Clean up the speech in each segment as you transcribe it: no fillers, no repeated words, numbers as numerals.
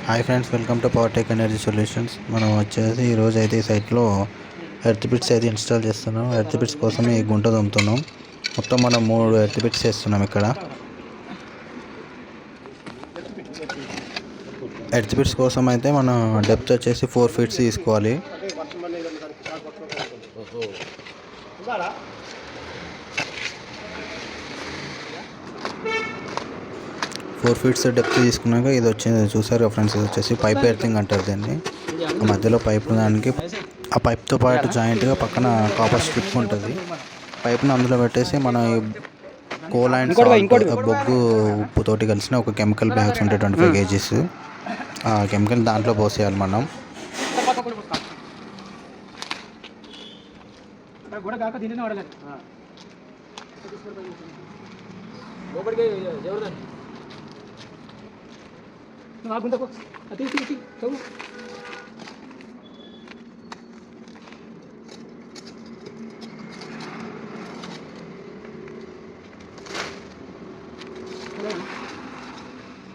Hi friends, welcome to power tech energy solutions. మనం వచ్చేసి ఈరోజు అయితే ఈ సైట్లో ఎర్త్ బిట్స్ అయితే ఇన్స్టాల్ చేస్తున్నాం. ఎర్త్ బిట్స్ కోసం ఈ గుంట దుమ్ముతున్నాం. మొత్తం మనం 3 ఎర్త్ బిట్స్ వేస్తున్నాం. ఇక్కడ ఎర్త్ బిట్స్ కోసం అయితే మన డెప్త్ వచ్చేసి 4 feet తీసుకోవాలి. 4 feet డెప్త్ తీసుకున్నాక ఇది వచ్చింది చూసారు ఫ్రెండ్స్. ఇది వచ్చేసి పైప్ ఎర్తింగ్ అంటారు దీన్ని. మధ్యలో పైప్ దానికి ఆ పైప్తో పాటు జాయింట్గా పక్కన కాపర్ స్ట్రిప్ ఉంటుంది. పైప్ని అందులో పెట్టేసి మన కోల్ అండ్ బొగ్గు ఉప్పుతోటి కలిసిన ఒక కెమికల్ బ్యాగ్స్ ఉంటాయి 25 kgs. ఆ కెమికల్ దాంట్లో పోసేయాలి మనం.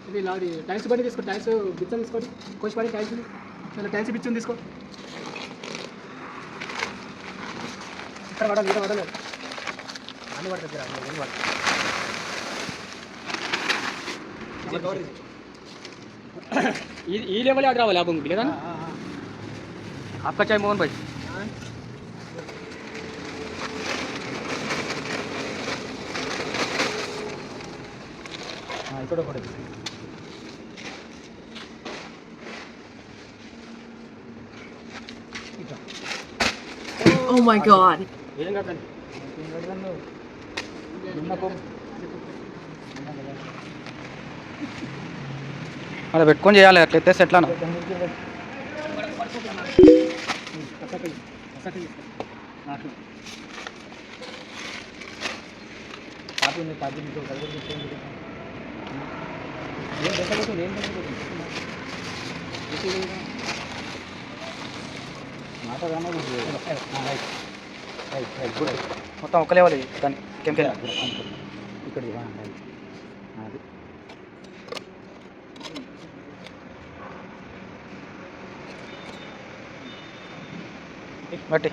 ఇది టైల్స్ బండి తీసుకో, టైల్స్ బిచ్చం తీసుకోండి, కోసి పడి టైల్స్ టైల్స్ బిచ్చం తీసుకో. ఇక్కడ పడాలి, ఇక్కడ పడాలి, అన్ని పడుతుంది. ఈ लेवल याद रावल आप मिलेगा ना. आपका चाय मोहन भाई. हाँ इतना पड़ेगा. Oh my god. అలా పెట్టుకొని చేయాలి. అట్లయితే ఎట్లా మొత్తం ఒక లేవాలి దాన్ని కెమికల్ ఇక్కడ బట్టి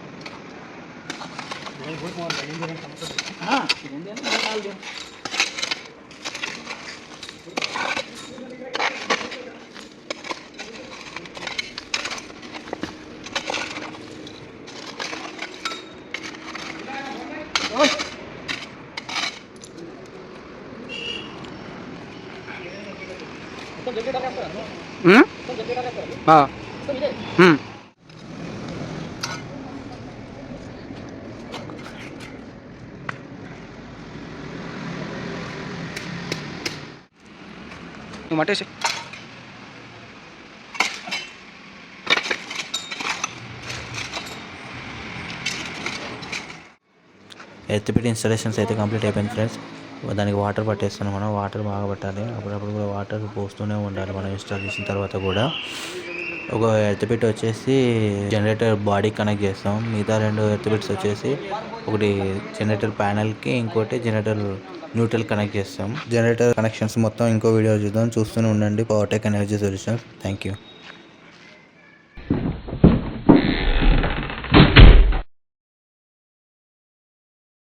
నువ్వు మట్టేసి ఎర్త్ బిట్ ఇన్స్టాలేషన్స్ అయితే కంప్లీట్ అయిపోయింది ఫ్రెండ్స్. దానికి వాటర్ పట్టేస్తున్నాం. మనం వాటర్ బాగా పట్టాలి. అప్పుడప్పుడు కూడా వాటర్ పోస్తూనే ఉండాలి మనం ఇన్స్టాల్ చేసిన తర్వాత కూడా. ఒక ఎర్త్ బిట్ వచ్చేసి జనరేటర్ బాడీ కనెక్ట్ చేస్తాం. మిగతా 2 ఎర్త్ బిట్స్ వచ్చేసి ఒకటి జనరేటర్ ప్యానెల్కి, ఇంకోటి జనరేటర్ న్యూట్రల్ కనెక్ట్ చేస్తాం. జనరేటర్ కనెక్షన్స్ మొత్తం ఇంకో వీడియో చూస్తూనే ఉండండి. Power tech energy solutions. Thank you.